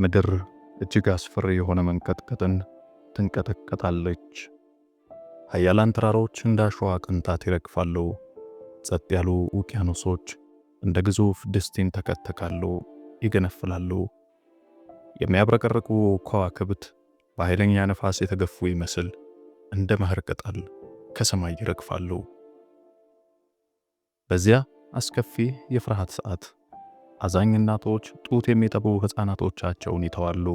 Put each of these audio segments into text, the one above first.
ምድር እጅግ አስፈሪ የሆነ መንቀጥቀጥን ትንቀጠቀጣለች። ኃያላን ተራሮች እንደ አሸዋ ቅንጣት ይረግፋሉ። ጸጥ ያሉ ውቅያኖሶች እንደ ግዙፍ ድስት ይንተከተካሉ፣ ይገነፍላሉ። የሚያብረቀርቁ ከዋክብት በኃይለኛ ነፋስ የተገፉ ይመስል እንደ መኸር ቅጠል ከሰማይ ይረግፋሉ። በዚያ አስከፊ የፍርሃት ሰዓት አዛኝ እናቶች ጡት የሚጠቡ ሕፃናቶቻቸውን ይተዋሉ።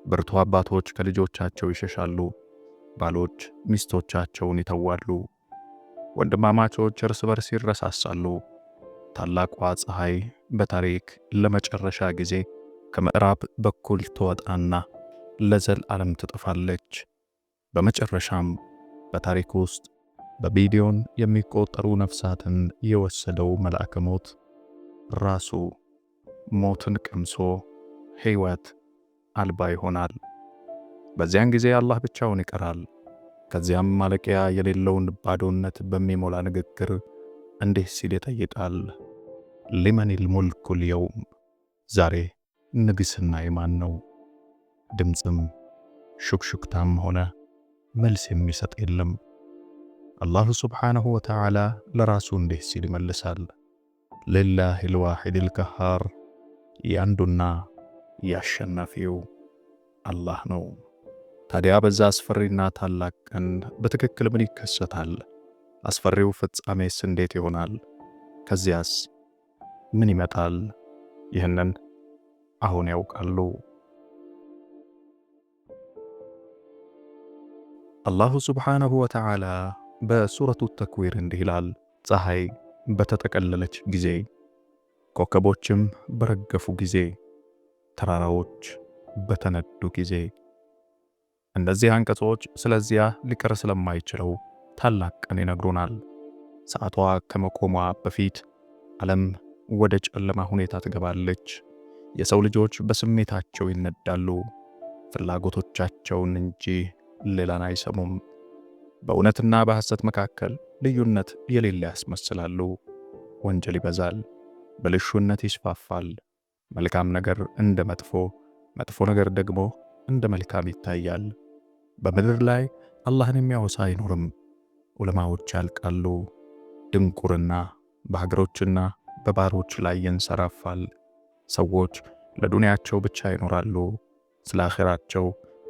ብርቱ አባቶች ከልጆቻቸው ይሸሻሉ። ባሎች ሚስቶቻቸውን ይተዋሉ። ወንድማማቾች እርስ በርስ ይረሳሳሉ። ታላቋ ፀሐይ በታሪክ ለመጨረሻ ጊዜ ከምዕራብ በኩል ትወጣና ለዘላለም ትጠፋለች። በመጨረሻም በታሪክ ውስጥ በቢሊዮን የሚቆጠሩ ነፍሳትን የወሰደው መልአከ ሞት ራሱ ሞትን ቀምሶ ሕይወት አልባ ይሆናል። በዚያን ጊዜ አላህ ብቻውን ይቀራል። ከዚያም ማለቂያ የሌለውን ባዶነት በሚሞላ ንግግር እንዲህ ሲል ይጠይቃል፣ ሊመኒል ሙልኩል የውም፣ ዛሬ ንግስና የማን ነው? ድምፅም ሹክሹክታም ሆነ መልስ የሚሰጥ የለም። አላሁ ሱብሓነሁ ወተዓላ ለራሱ እንዲህ ሲል ይመልሳል፣ ሊላሂል ዋሒዲል ቀሃር፣ ያንዱና ያሸናፊው አላህ ነው። ታዲያ በዛ አስፈሪና ታላቅ ቀን በትክክል ምን ይከሰታል? አስፈሪው ፍጻሜስ እንዴት ይሆናል? ከዚያስ ምን ይመጣል? ይህንን አሁን ያውቃሉ። አላሁ ሱብሓነሁ ወተዓላ በሱረቱ ተክዊር እንዲህ ይላል፣ ፀሐይ በተጠቀለለች ጊዜ፣ ኮከቦችም በረገፉ ጊዜ፣ ተራራዎች በተነዱ ጊዜ። እነዚህ አንቀጾች ስለዚያ ሊቀር ስለማይችለው ታላቅ ቀን ይነግሩናል። ሰዓቷ ከመቆሟ በፊት ዓለም ወደ ጨለማ ሁኔታ ትገባለች። የሰው ልጆች በስሜታቸው ይነዳሉ፣ ፍላጎቶቻቸውን እንጂ ሌላን አይሰሙም። በእውነትና በሐሰት መካከል ልዩነት የሌለ ያስመስላሉ። ወንጀል ይበዛል፣ ብልሹነት ይስፋፋል። መልካም ነገር እንደ መጥፎ፣ መጥፎ ነገር ደግሞ እንደ መልካም ይታያል። በምድር ላይ አላህን የሚያወሳ አይኖርም። ዑለማዎች ያልቃሉ። ድንቁርና በሀገሮችና በባሮች ላይ ይንሰራፋል። ሰዎች ለዱንያቸው ብቻ ይኖራሉ፣ ስለ አኺራቸው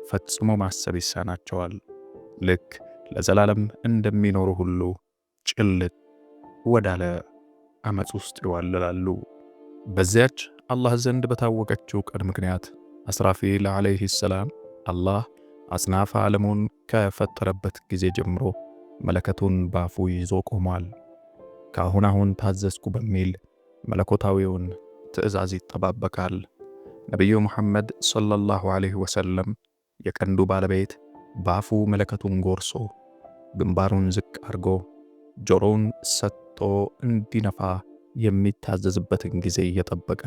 ፈጽሞ ማሰብ ይሳናቸዋል። ልክ ለዘላለም እንደሚኖሩ ሁሉ ጭልጥ ወዳለ አመጽ ውስጥ ይዋልላሉ። በዚያች አላህ ዘንድ በታወቀችው ቀን ምክንያት አስራፊል ዓለይሂ ሰላም አላህ አጽናፈ ዓለሙን ከፈጠረበት ጊዜ ጀምሮ መለከቱን ባፉ ይዞ ቆሟል። ከአሁን ታዘዝኩ በሚል መለኮታዊውን ትዕዛዝ ይጠባበቃል። ነቢዩ ሙሐመድ ሰለላሁ ዐለይሂ ወሰለም የቀንዱ ባለቤት ባፉ መለከቱን ጎርሶ ግንባሩን ዝቅ አርጎ ጆሮውን ሰጥቶ እንዲነፋ የሚታዘዝበትን ጊዜ እየጠበቀ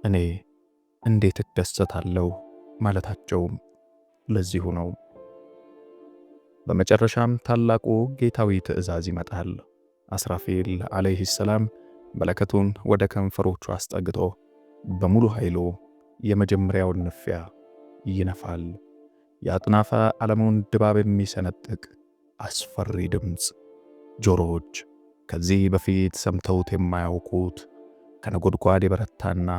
እኔ እንዴት እደሰታለሁ ማለታቸውም ለዚሁ ነው። በመጨረሻም ታላቁ ጌታዊ ትዕዛዝ ይመጣል። አስራፊል ዓለይሂ ሰላም መለከቱን ወደ ከንፈሮቹ አስጠግቶ በሙሉ ኃይሉ የመጀመሪያውን ንፊያ ይነፋል። የአጥናፈ ዓለሙን ድባብ የሚሰነጥቅ አስፈሪ ድምፅ፣ ጆሮዎች ከዚህ በፊት ሰምተውት የማያውቁት ከነጎድጓድ የበረታና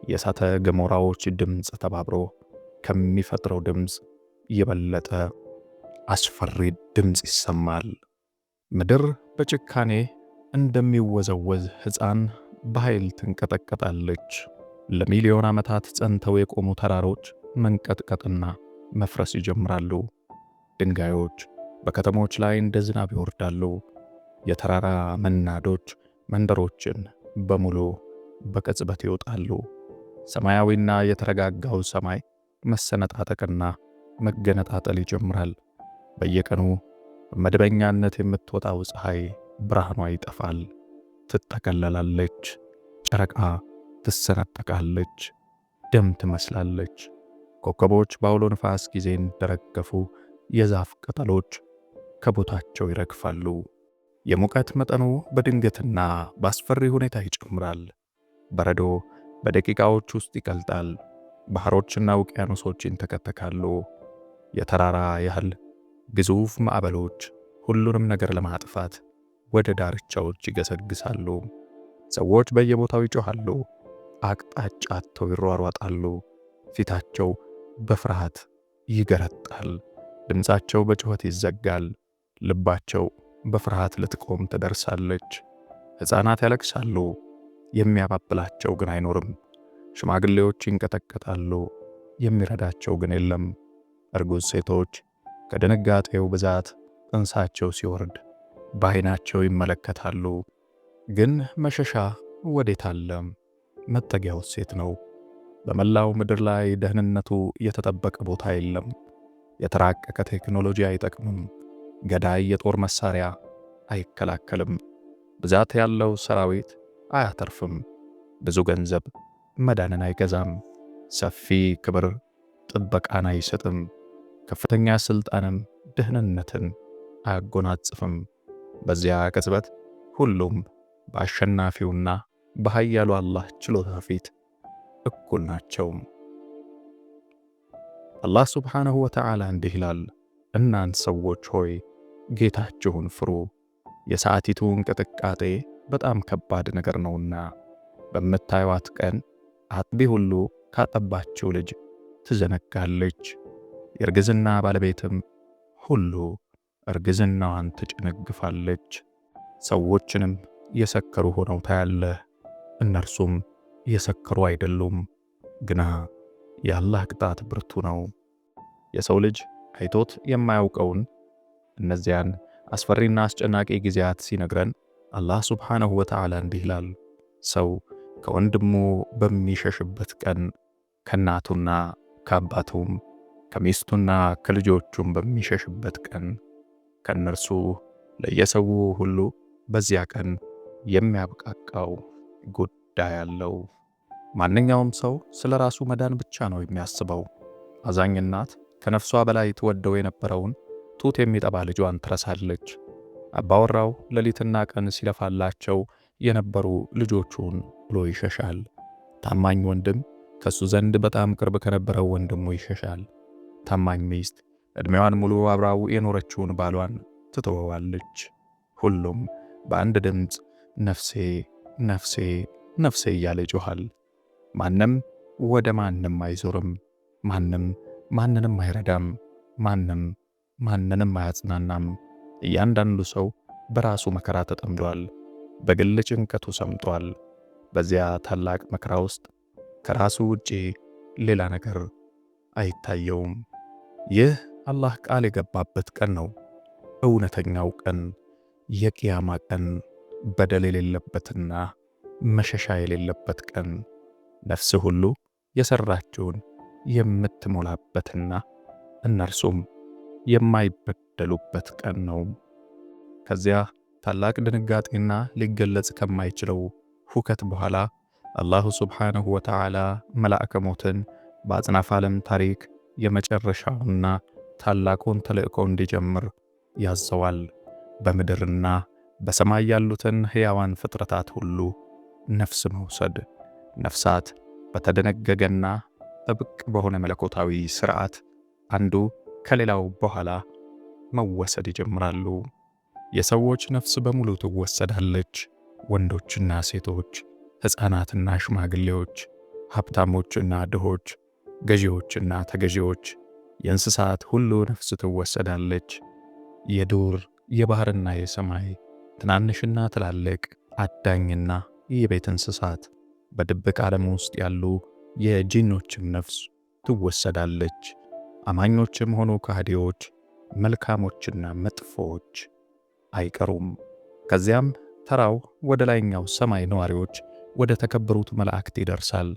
የእሳተ ገሞራዎች ድምፅ ተባብሮ ከሚፈጥረው ድምፅ የበለጠ አስፈሪ ድምፅ ይሰማል። ምድር በጭካኔ እንደሚወዘወዝ ሕፃን በኃይል ትንቀጠቀጣለች። ለሚሊዮን ዓመታት ጸንተው የቆሙ ተራሮች መንቀጥቀጥና መፍረስ ይጀምራሉ። ድንጋዮች በከተሞች ላይ እንደ ዝናብ ይወርዳሉ። የተራራ መናዶች መንደሮችን በሙሉ በቅጽበት ይወጣሉ። ሰማያዊና የተረጋጋው ሰማይ መሰነጣጠቅና መገነጣጠል ይጀምራል። በየቀኑ በመደበኛነት የምትወጣው ፀሐይ ብርሃኗ ይጠፋል፣ ትጠቀለላለች። ጨረቃ ትሰነጠቃለች፣ ደም ትመስላለች። ኮከቦች በአውሎ ንፋስ ጊዜ እንደረገፉ የዛፍ ቅጠሎች ከቦታቸው ይረግፋሉ። የሙቀት መጠኑ በድንገትና በአስፈሪ ሁኔታ ይጨምራል። በረዶ በደቂቃዎች ውስጥ ይቀልጣል። ባህሮችና ውቅያኖሶች ይንተከተካሉ። የተራራ ያህል ግዙፍ ማዕበሎች ሁሉንም ነገር ለማጥፋት ወደ ዳርቻዎች ይገሰግሳሉ። ሰዎች በየቦታው ይጮኻሉ፣ አቅጣጫ አጥተው ይሯሯጣሉ። ፊታቸው በፍርሃት ይገረጣል፣ ድምፃቸው በጩኸት ይዘጋል። ልባቸው በፍርሃት ልትቆም ትደርሳለች። ሕፃናት ያለቅሳሉ፣ የሚያባብላቸው ግን አይኖርም። ሽማግሌዎች ይንቀጠቀጣሉ፣ የሚረዳቸው ግን የለም። እርጉዝ ሴቶች ከድንጋጤው ብዛት እንሳቸው ሲወርድ በዓይናቸው ይመለከታሉ። ግን መሸሻ ወዴት አለ? መጠጊያው ሴት ነው። በመላው ምድር ላይ ደህንነቱ የተጠበቀ ቦታ የለም። የተራቀቀ ቴክኖሎጂ አይጠቅምም። ገዳይ የጦር መሳሪያ አይከላከልም። ብዛት ያለው ሰራዊት አያተርፍም። ብዙ ገንዘብ መዳንን አይገዛም። ሰፊ ክብር ጥበቃን አይሰጥም። ከፍተኛ ሥልጣንም ደህንነትን አያጎናጽፍም። በዚያ ቅጽበት ሁሉም በአሸናፊውና በኃያሉ አላህ ችሎታ ፊት እኩል ናቸው። አላህ ሱብሓነሁ ወተዓላ እንዲህ ይላል፣ እናንት ሰዎች ሆይ ጌታችሁን ፍሩ። የሰዓቲቱ እንቅጥቃጤ በጣም ከባድ ነገር ነውና በምታዩት ቀን አጥቢ ሁሉ ካጠባችው ልጅ ትዘነጋለች። የእርግዝና ባለቤትም ሁሉ እርግዝናዋን ትጨነግፋለች። ሰዎችንም የሰከሩ ሆነው ታያለህ፣ እነርሱም የሰከሩ አይደሉም፣ ግና የአላህ ቅጣት ብርቱ ነው። የሰው ልጅ አይቶት የማያውቀውን እነዚያን አስፈሪና አስጨናቂ ጊዜያት ሲነግረን አላህ ሱብሓነሁ ወተዓላ እንዲህ ይላል፣ ሰው ከወንድሙ በሚሸሽበት ቀን ከእናቱና ከአባቱም ከሚስቱና ከልጆቹም በሚሸሽበት ቀን ከእነርሱ ለየሰው ሁሉ በዚያ ቀን የሚያብቃቃው ጉዳይ አለው። ማንኛውም ሰው ስለ ራሱ መዳን ብቻ ነው የሚያስበው። አዛኝ እናት ከነፍሷ በላይ ትወደው የነበረውን ጡት የሚጠባ ልጇን ትረሳለች። አባወራው ሌሊትና ቀን ሲለፋላቸው የነበሩ ልጆቹን ብሎ ይሸሻል። ታማኝ ወንድም ከሱ ዘንድ በጣም ቅርብ ከነበረው ወንድሙ ይሸሻል። ታማኝ ሚስት ዕድሜዋን ሙሉ አብራው የኖረችውን ባሏን ትተወዋለች። ሁሉም በአንድ ድምፅ ነፍሴ ነፍሴ ነፍሴ እያለ ይጮኻል። ማንም ወደ ማንም አይዞርም። ማንም ማንንም አይረዳም። ማንም ማንንም አያጽናናም። እያንዳንዱ ሰው በራሱ መከራ ተጠምዷል። በግል ጭንቀቱ ሰምጧል። በዚያ ታላቅ መከራ ውስጥ ከራሱ ውጪ ሌላ ነገር አይታየውም። ይህ አላህ ቃል የገባበት ቀን ነው። እውነተኛው ቀን፣ የቂያማ ቀን፣ በደል የሌለበትና መሸሻ የሌለበት ቀን፣ ነፍስ ሁሉ የሰራችውን የምትሞላበትና እነርሱም የማይበደሉበት ቀን ነው። ከዚያ ታላቅ ድንጋጤና ሊገለጽ ከማይችለው ሁከት በኋላ አላሁ ሱብሓነሁ ወተዓላ መልአከ ሞትን በአጽናፈ ዓለም ታሪክ የመጨረሻውና ታላቁን ተልእኮ እንዲጀምር ያዘዋል። በምድርና በሰማይ ያሉትን ሕያዋን ፍጥረታት ሁሉ ነፍስ መውሰድ። ነፍሳት በተደነገገና ጥብቅ በሆነ መለኮታዊ ሥርዓት አንዱ ከሌላው በኋላ መወሰድ ይጀምራሉ። የሰዎች ነፍስ በሙሉ ትወሰዳለች። ወንዶችና ሴቶች፣ ሕፃናትና ሽማግሌዎች፣ ሀብታሞችና ድሆች፣ ገዢዎችና ተገዢዎች፣ የእንስሳት ሁሉ ነፍስ ትወሰዳለች። የዱር የባህርና የሰማይ ትናንሽና ትላልቅ፣ አዳኝና የቤት እንስሳት፣ በድብቅ ዓለም ውስጥ ያሉ የጂኖችም ነፍስ ትወሰዳለች። አማኞችም ሆኑ ከሃዲዎች፣ መልካሞችና መጥፎዎች አይቀሩም። ከዚያም ተራው ወደ ላይኛው ሰማይ ነዋሪዎች ወደ ተከበሩት መላእክት ይደርሳል።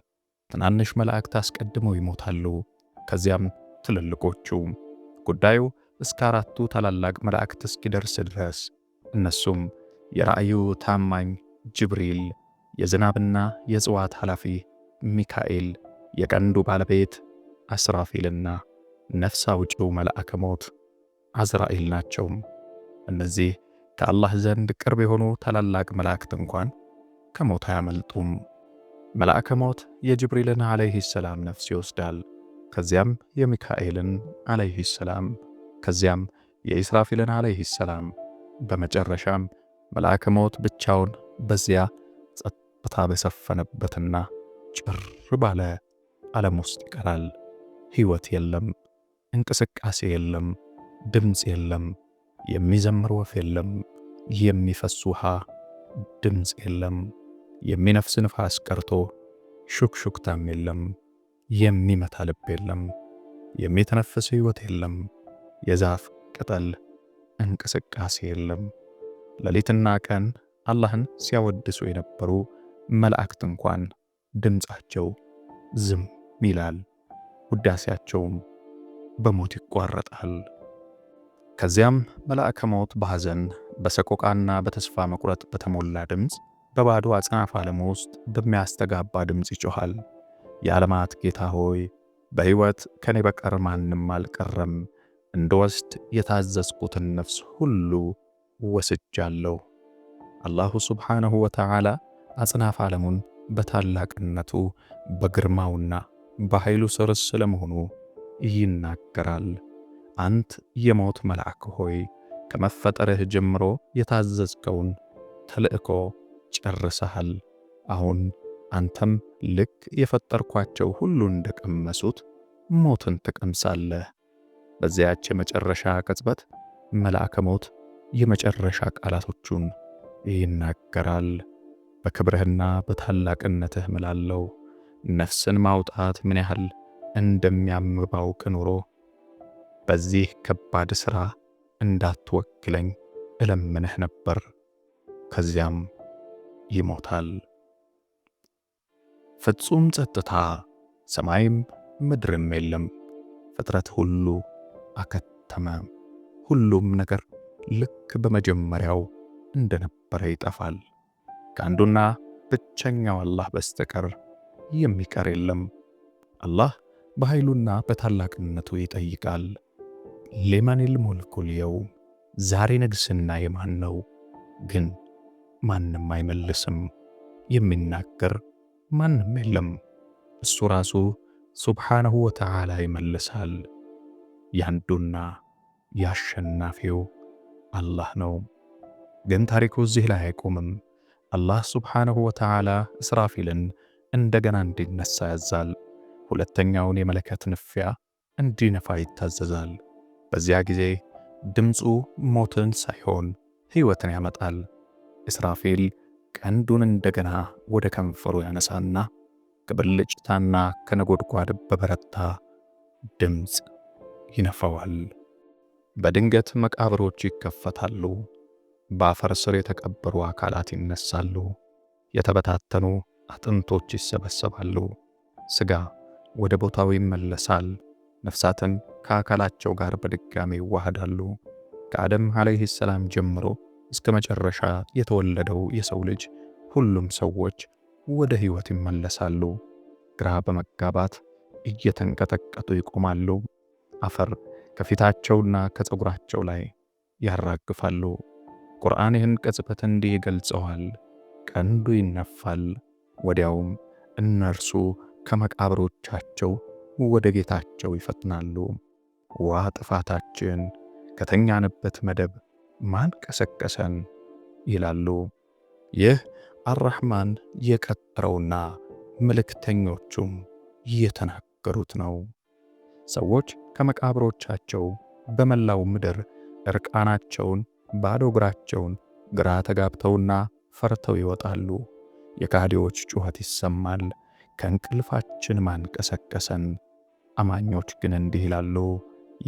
ትናንሽ መላእክት አስቀድመው ይሞታሉ። ከዚያም ትልልቆቹ። ጉዳዩ እስከ አራቱ ታላላቅ መላእክት እስኪደርስ ድረስ እነሱም የራእዩ ታማኝ ጅብሪል፣ የዝናብና የእጽዋት ኃላፊ ሚካኤል፣ የቀንዱ ባለቤት አስራፊልና ነፍስ አውጪው መልአከ ሞት አዝራኤል ናቸው። እነዚህ ከአላህ ዘንድ ቅርብ የሆኑ ታላላቅ መላእክት እንኳን ከሞት አያመልጡም። መልአከ ሞት የጅብሪልን ዓለይሂ ሰላም ነፍስ ይወስዳል። ከዚያም የሚካኤልን ዓለይሂ ሰላም፣ ከዚያም የኢስራፊልን ዓለይሂ ሰላም። በመጨረሻም መልአከ ሞት ብቻውን በዚያ ጸጥታ በሰፈነበትና ጭር ባለ ዓለም ውስጥ ይቀራል። ሕይወት የለም፣ እንቅስቃሴ የለም፣ ድምፅ የለም፣ የሚዘምር ወፍ የለም፣ የሚፈስ ውሃ ድምፅ የለም፣ የሚነፍስ ንፋስ ቀርቶ ሹክሹክታም የለም፣ የሚመታ ልብ የለም፣ የሚተነፍስ ሕይወት የለም፣ የዛፍ ቅጠል እንቅስቃሴ የለም። ሌሊትና ቀን አላህን ሲያወድሱ የነበሩ መላእክት እንኳን ድምፃቸው ዝም ይላል፣ ውዳሴያቸውም በሞት ይቋረጣል። ከዚያም መልአከ ሞት በሐዘን በሰቆቃና በተስፋ መቁረጥ በተሞላ ድምፅ በባዶ አጽናፈ ዓለም ውስጥ በሚያስተጋባ ድምፅ ይጮኻል። የዓለማት ጌታ ሆይ፣ በሕይወት ከኔ በቀር ማንም አልቀረም፣ እንድወስድ የታዘዝኩትን ነፍስ ሁሉ ወስጃለሁ። አላሁ ሱብሓነሁ ወተዓላ አጽናፈ ዓለሙን በታላቅነቱ በግርማውና በኃይሉ ስር ስለመሆኑ ይናገራል። አንት የሞት መልአክ ሆይ ከመፈጠርህ ጀምሮ የታዘዝከውን ተልእኮ ጨርሰሃል። አሁን አንተም ልክ የፈጠርኳቸው ሁሉ እንደቀመሱት ሞትን ትቀምሳለህ። በዚያች የመጨረሻ ቅጽበት መልአከ ሞት የመጨረሻ ቃላቶቹን ይናገራል። በክብርህና በታላቅነትህ እምላለሁ፣ ነፍስን ማውጣት ምን ያህል እንደሚያም ባውቅ ኖሮ በዚህ ከባድ ሥራ እንዳትወክለኝ እለምንህ ነበር። ከዚያም ይሞታል። ፍጹም ጸጥታ፣ ሰማይም ምድርም የለም። ፍጥረት ሁሉ አከተመ። ሁሉም ነገር ልክ በመጀመሪያው እንደነበረ ይጠፋል። ከአንዱና ብቸኛው አላህ በስተቀር የሚቀር የለም። አላህ በኃይሉና በታላቅነቱ ይጠይቃል። ሊመኒል ሙልኩል የውም፣ ዛሬ ንግሥና የማን ነው? ግን ማንም አይመልስም። የሚናገር ማንም የለም። እሱ ራሱ ሱብሓነሁ ወተዓላ ይመልሳል። ያንዱና ያሸናፊው አላህ ነው። ግን ታሪኩ እዚህ ላይ አይቆምም። አላህ ሱብሓነሁ ወተዓላ እስራፊልን እንደገና እንዲነሳ ያዛል። ሁለተኛውን የመለከት ንፊያ እንዲነፋ ይታዘዛል። በዚያ ጊዜ ድምፁ ሞትን ሳይሆን ሕይወትን ያመጣል። እስራፊል ቀንዱን እንደገና ወደ ከንፈሩ ያነሳና ከብልጭታና ከነጎድጓድ በበረታ ድምፅ ይነፋዋል። በድንገት መቃብሮች ይከፈታሉ። በአፈር ስር የተቀበሩ አካላት ይነሳሉ። የተበታተኑ አጥንቶች ይሰበሰባሉ። ሥጋ ወደ ቦታው ይመለሳል። ነፍሳትን ከአካላቸው ጋር በድጋሚ ይዋሃዳሉ። ከአደም ዓለይሂ ሰላም ጀምሮ እስከ መጨረሻ የተወለደው የሰው ልጅ ሁሉም ሰዎች ወደ ሕይወት ይመለሳሉ። ግራ በመጋባት እየተንቀጠቀጡ ይቆማሉ። አፈር ከፊታቸውና ከፀጉራቸው ላይ ያራግፋሉ። ቁርአን ይህን ቅጽበት እንዲህ ይገልጸዋል። ቀንዱ ይነፋል፣ ወዲያውም እነርሱ ከመቃብሮቻቸው ወደ ጌታቸው ይፈጥናሉ። ዋ ጥፋታችን፣ ከተኛንበት መደብ ማን ቀሰቀሰን ይላሉ። ይህ አርራህማን የቀጠረውና መልእክተኞቹም የተናገሩት ነው። ሰዎች ከመቃብሮቻቸው በመላው ምድር እርቃናቸውን ባዶ እግራቸውን ግራ ተጋብተውና ፈርተው ይወጣሉ። የካህዲዎች ጩኸት ይሰማል። ከእንቅልፋችን ማን ቀሰቀሰን? አማኞች ግን እንዲህ ይላሉ፣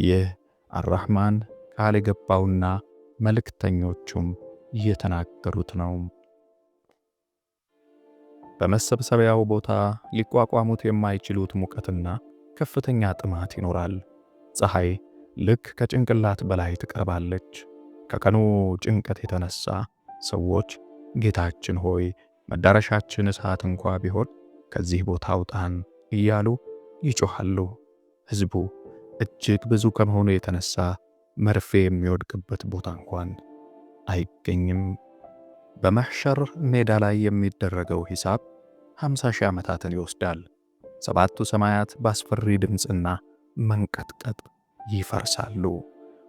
ይህ አርራህማን ቃል የገባውና መልእክተኞቹም የተናገሩት ነው። በመሰብሰቢያው ቦታ ሊቋቋሙት የማይችሉት ሙቀትና ከፍተኛ ጥማት ይኖራል። ፀሐይ ልክ ከጭንቅላት በላይ ትቀርባለች። ከቀኑ ጭንቀት የተነሳ ሰዎች ጌታችን ሆይ መዳረሻችን እሳት እንኳ ቢሆን ከዚህ ቦታ አውጣን እያሉ ይጮኻሉ። ሕዝቡ እጅግ ብዙ ከመሆኑ የተነሳ መርፌ የሚወድቅበት ቦታ እንኳን አይገኝም። በመሕሸር ሜዳ ላይ የሚደረገው ሂሳብ 50 ሺህ ዓመታትን ይወስዳል። ሰባቱ ሰማያት በአስፈሪ ድምፅና መንቀጥቀጥ ይፈርሳሉ።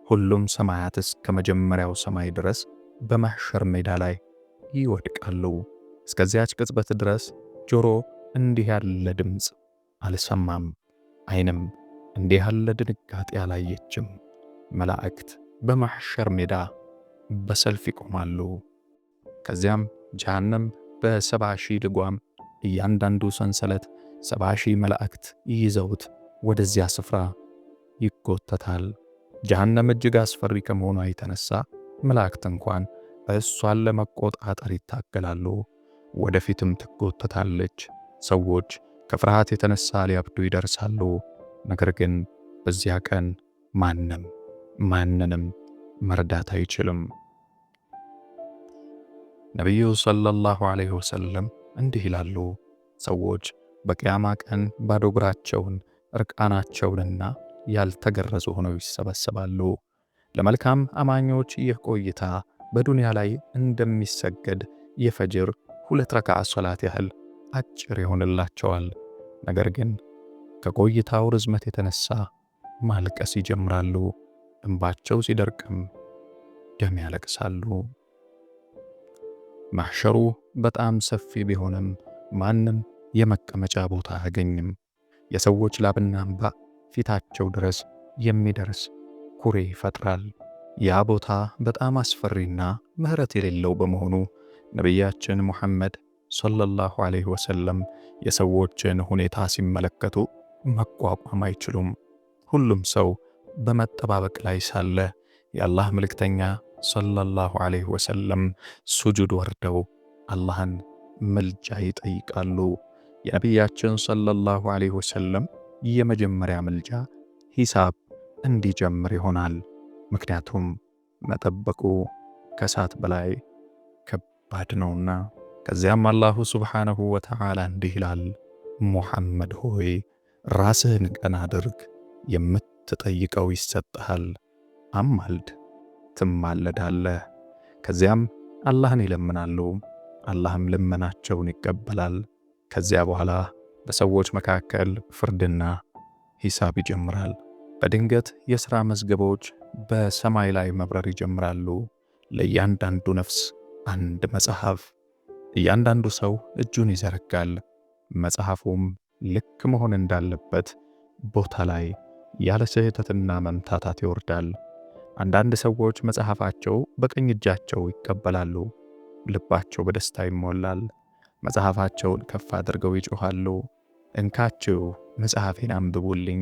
ሁሉም ሰማያት እስከ መጀመሪያው ሰማይ ድረስ በማሕሸር ሜዳ ላይ ይወድቃሉ። እስከዚያች ቅጽበት ድረስ ጆሮ እንዲህ ያለ ድምፅ አልሰማም፣ ዓይንም እንዲህ ያለ ድንጋጤ አላየችም። መላእክት በማሕሸር ሜዳ በሰልፍ ይቆማሉ። ከዚያም ጀሃነም በ70 ሺህ ልጓም፣ እያንዳንዱ ሰንሰለት 70 ሺህ መላእክት ይዘውት ወደዚያ ስፍራ ይጎተታል። ጀሃነም እጅግ አስፈሪ ከመሆኗ የተነሳ መላእክት እንኳን እሷን ለመቆጣጠር ይታገላሉ። ወደፊትም ትጎተታለች። ሰዎች ከፍርሃት የተነሳ ሊያብዱ ይደርሳሉ። ነገር ግን በዚያ ቀን ማንንም መርዳት አይችልም። ነቢዩ ሰለላሁ ዐለይሂ ወሰለም እንዲህ ይላሉ፣ ሰዎች በቂያማ ቀን ባዶ እግራቸውን እርቃናቸውንና ያልተገረዙ ሆነው ይሰበሰባሉ። ለመልካም አማኞች ይህ ቆይታ በዱንያ ላይ እንደሚሰገድ የፈጅር 2 ረክዓ ሶላት ያህል አጭር ይሆንላቸዋል። ነገር ግን ከቆይታው ርዝመት የተነሳ ማልቀስ ይጀምራሉ። እንባቸው ሲደርቅም ደም ያለቅሳሉ። ማሕሸሩ በጣም ሰፊ ቢሆንም ማንም የመቀመጫ ቦታ አያገኝም። የሰዎች ላብና እንባ ፊታቸው ድረስ የሚደርስ ኩሬ ይፈጥራል። ያ ቦታ በጣም አስፈሪና ምሕረት የሌለው በመሆኑ ነቢያችን ሙሐመድ ሰለላሁ ዐለይሂ ወሰለም የሰዎችን ሁኔታ ሲመለከቱ መቋቋም አይችሉም። ሁሉም ሰው በመጠባበቅ ላይ ሳለ የአላህ መልእክተኛ ሰለላሁ ዐለይሂ ወሰለም ሱጁድ ወርደው አላህን ምልጃ ይጠይቃሉ። የነቢያችን ሰለላሁ ዐለይሂ ወሰለም የመጀመሪያ ምልጃ ሂሳብ እንዲጀምር ይሆናል። ምክንያቱም መጠበቁ ከእሳት በላይ ከባድ ነውና። ከዚያም አላሁ ሱብሓነሁ ወተዓላ እንዲህ ይላል፣ ሙሐመድ ሆይ ራስህን ቀና አድርግ፣ የምትጠይቀው ይሰጥሃል፣ አማልድ ትማለዳለህ። ከዚያም አላህን ይለምናሉ፣ አላህም ልመናቸውን ይቀበላል። ከዚያ በኋላ በሰዎች መካከል ፍርድና ሂሳብ ይጀምራል። በድንገት የሥራ መዝገቦች በሰማይ ላይ መብረር ይጀምራሉ። ለእያንዳንዱ ነፍስ አንድ መጽሐፍ። እያንዳንዱ ሰው እጁን ይዘረጋል። መጽሐፉም ልክ መሆን እንዳለበት ቦታ ላይ ያለ ስህተትና መምታታት ይወርዳል። አንዳንድ ሰዎች መጽሐፋቸው በቀኝ እጃቸው ይቀበላሉ። ልባቸው በደስታ ይሞላል። መጽሐፋቸውን ከፍ አድርገው ይጮኻሉ፣ እንካችሁ መጽሐፌን አንብቡልኝ፣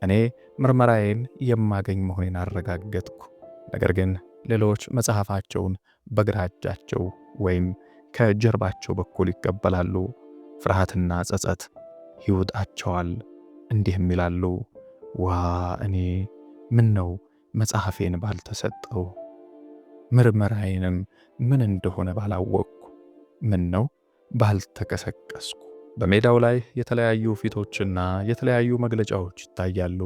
እኔ ምርመራዬን የማገኝ መሆኔን አረጋገጥኩ። ነገር ግን ሌሎች መጽሐፋቸውን በግራ እጃቸው ወይም ከጀርባቸው በኩል ይቀበላሉ። ፍርሃትና ጸጸት ይውጣቸዋል። እንዲህም ይላሉ፣ ዋ እኔ ምን ነው መጽሐፌን ባልተሰጠው፣ ምርመራዬንም ምን እንደሆነ ባላወቅኩ፣ ምን ነው ባልተቀሰቀስኩ። በሜዳው ላይ የተለያዩ ፊቶችና የተለያዩ መግለጫዎች ይታያሉ።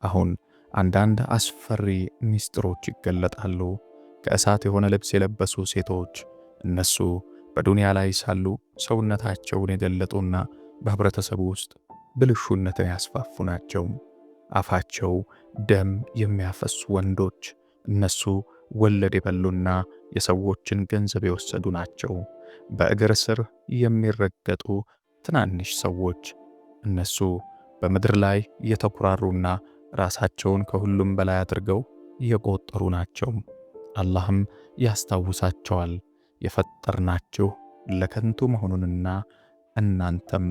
አሁን አንዳንድ አስፈሪ ምስጢሮች ይገለጣሉ። ከእሳት የሆነ ልብስ የለበሱ ሴቶች፣ እነሱ በዱንያ ላይ ሳሉ ሰውነታቸውን የገለጡና በህብረተሰቡ ውስጥ ብልሹነትን ያስፋፉ ናቸው። አፋቸው ደም የሚያፈሱ ወንዶች፣ እነሱ ወለድ የበሉና የሰዎችን ገንዘብ የወሰዱ ናቸው። በእግር ስር የሚረገጡ ትናንሽ ሰዎች፣ እነሱ በምድር ላይ የተኩራሩና ራሳቸውን ከሁሉም በላይ አድርገው የቆጠሩ ናቸው። አላህም ያስታውሳቸዋል የፈጠርናችሁ ለከንቱ መሆኑንና እናንተም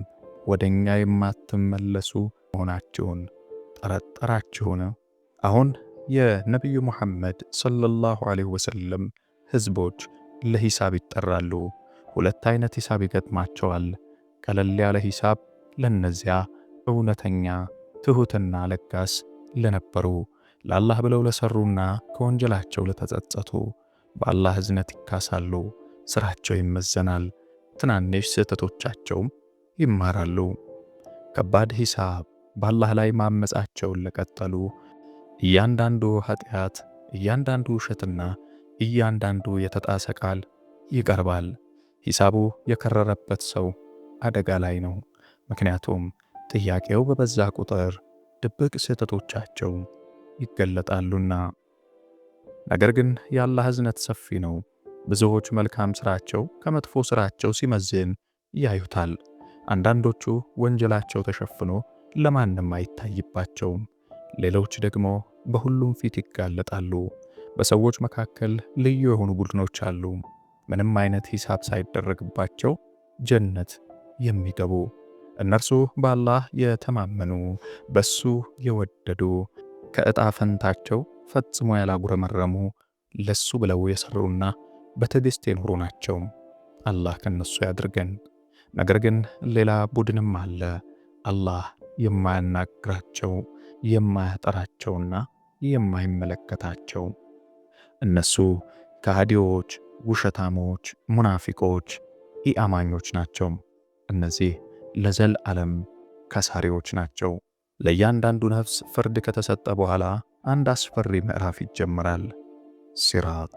ወደኛ የማትመለሱ መሆናችሁን ጠረጠራችሁን? አሁን የነቢዩ ሙሐመድ ሰለላሁ ዐለይሂ ወሰለም ህዝቦች ለሂሳብ ይጠራሉ። ሁለት አይነት ሂሳብ ይገጥማቸዋል። ቀለል ያለ ሂሳብ ለነዚያ እውነተኛ ትሑትና ለጋስ ለነበሩ፣ ለአላህ ብለው ለሰሩና ከወንጀላቸው ለተጸጸቱ በአላህ እዝነት ይካሳሉ። ስራቸው ይመዘናል፣ ትናንሽ ስህተቶቻቸውም ይማራሉ። ከባድ ሂሳብ በአላህ ላይ ማመጻቸውን ለቀጠሉ፣ እያንዳንዱ ኃጢአት፣ እያንዳንዱ ውሸትና እያንዳንዱ የተጣሰ ቃል ይቀርባል። ሂሳቡ የከረረበት ሰው አደጋ ላይ ነው። ምክንያቱም ጥያቄው በበዛ ቁጥር ድብቅ ስህተቶቻቸው ይገለጣሉና። ነገር ግን የአላህ እዝነት ሰፊ ነው። ብዙዎች መልካም ሥራቸው ከመጥፎ ሥራቸው ሲመዝን ያዩታል። አንዳንዶቹ ወንጀላቸው ተሸፍኖ ለማንም አይታይባቸውም። ሌሎች ደግሞ በሁሉም ፊት ይጋለጣሉ። በሰዎች መካከል ልዩ የሆኑ ቡድኖች አሉ፣ ምንም አይነት ሂሳብ ሳይደረግባቸው ጀነት የሚገቡ። እነርሱ በአላህ የተማመኑ፣ በሱ የወደዱ፣ ከዕጣ ፈንታቸው ፈጽሞ ያላጉረመረሙ፣ ለሱ ብለው የሰሩና በትዕግሥት የኖሩ ናቸው። አላህ ከነሱ ያድርገን። ነገር ግን ሌላ ቡድንም አለ፣ አላህ የማያናግራቸው፣ የማያጠራቸውና የማይመለከታቸው። እነሱ ከሃዲዎች፣ ውሸታሞች፣ ሙናፊቆች፣ ኢአማኞች ናቸው። እነዚህ ለዘላለም ከሳሪዎች ናቸው። ለእያንዳንዱ ነፍስ ፍርድ ከተሰጠ በኋላ አንድ አስፈሪ ምዕራፍ ይጀምራል። ሲራጥ።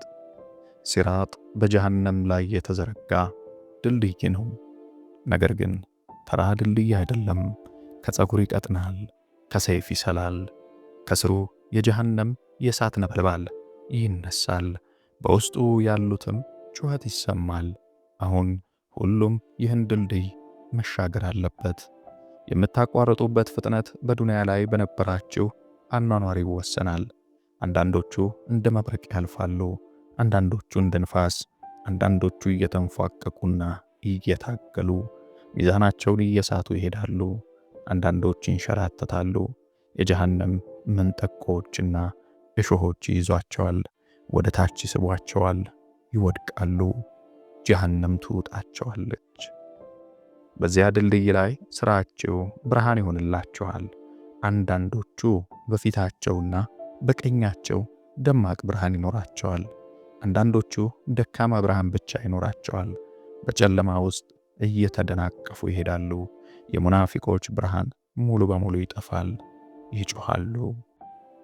ሲራጥ በጀሃነም ላይ የተዘረጋ ድልድይ ነው። ነገር ግን ተራ ድልድይ አይደለም። ከፀጉር ይቀጥናል፣ ከሰይፍ ይሰላል። ከስሩ የጀሃነም የእሳት ነበልባል ይነሳል። በውስጡ ያሉትም ጩኸት ይሰማል። አሁን ሁሉም ይህን ድልድይ መሻገር አለበት። የምታቋርጡበት ፍጥነት በዱንያ ላይ በነበራችሁ አኗኗር ይወሰናል። አንዳንዶቹ እንደ መብረቅ ያልፋሉ፣ አንዳንዶቹ እንደ ንፋስ፣ አንዳንዶቹ እየተንፏቀቁና እየታገሉ ሚዛናቸውን እየሳቱ ይሄዳሉ። አንዳንዶች ይንሸራተታሉ። የጀሃነም መንጠቆችና እሾሆች ይይዟቸዋል፣ ወደ ታች ይስቧቸዋል፣ ይወድቃሉ። ጀሃነም ትውጣቸዋለች። በዚያ ድልድይ ላይ ሥራቸው ብርሃን ይሆንላቸዋል። አንዳንዶቹ በፊታቸውና በቀኛቸው ደማቅ ብርሃን ይኖራቸዋል። አንዳንዶቹ ደካማ ብርሃን ብቻ ይኖራቸዋል። በጨለማ ውስጥ እየተደናቀፉ ይሄዳሉ። የሙናፊቆች ብርሃን ሙሉ በሙሉ ይጠፋል፣ ይጮኻሉ።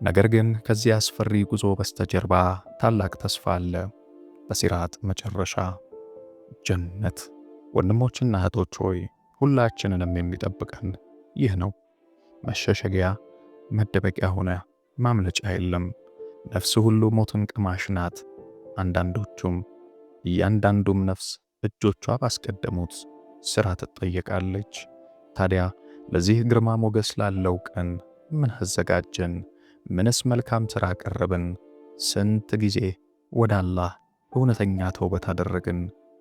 ነገር ግን ከዚህ አስፈሪ ጉዞ በስተጀርባ ታላቅ ተስፋ አለ። በሲራጥ መጨረሻ ጀነት። ወንድሞችና እህቶች ሆይ ሁላችንንም የሚጠብቀን ይህ ነው። መሸሸጊያ መደበቂያ ሆነ ማምለጫ የለም። ነፍስ ሁሉ ሞትን ቅማሽ ናት። እያንዳንዱም ነፍስ እጆቿ ባስቀደሙት ሥራ ትጠየቃለች። ታዲያ ለዚህ ግርማ ሞገስ ላለው ቀን ምን አዘጋጀን? ምንስ መልካም ሥራ ቀረብን? ስንት ጊዜ ወደ አላህ እውነተኛ ተውበት አደረግን?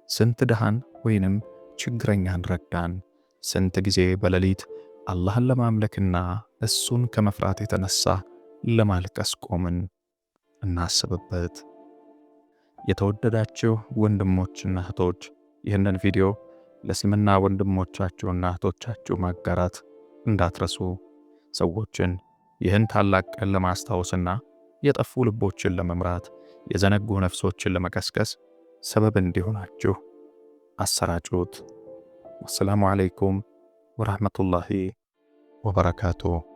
ስንት ድሃን ወይንም ችግረኛን ረዳን? ስንት ጊዜ በሌሊት አላህን ለማምለክና እሱን ከመፍራት የተነሳ ለማልቀስ ቆምን? እናስብበት። የተወደዳችሁ ወንድሞችና እህቶች ይህንን ቪዲዮ ለእስልምና ወንድሞቻችሁና እህቶቻችሁ ማጋራት እንዳትረሱ። ሰዎችን ይህን ታላቅ ቀን ለማስታወስና የጠፉ ልቦችን ለመምራት፣ የዘነጉ ነፍሶችን ለመቀስቀስ ሰበብ እንዲሆናችሁ አሰራጩት። ወሰላሙ ዓለይኩም ወራህመቱላሂ ወበረካቱሁ።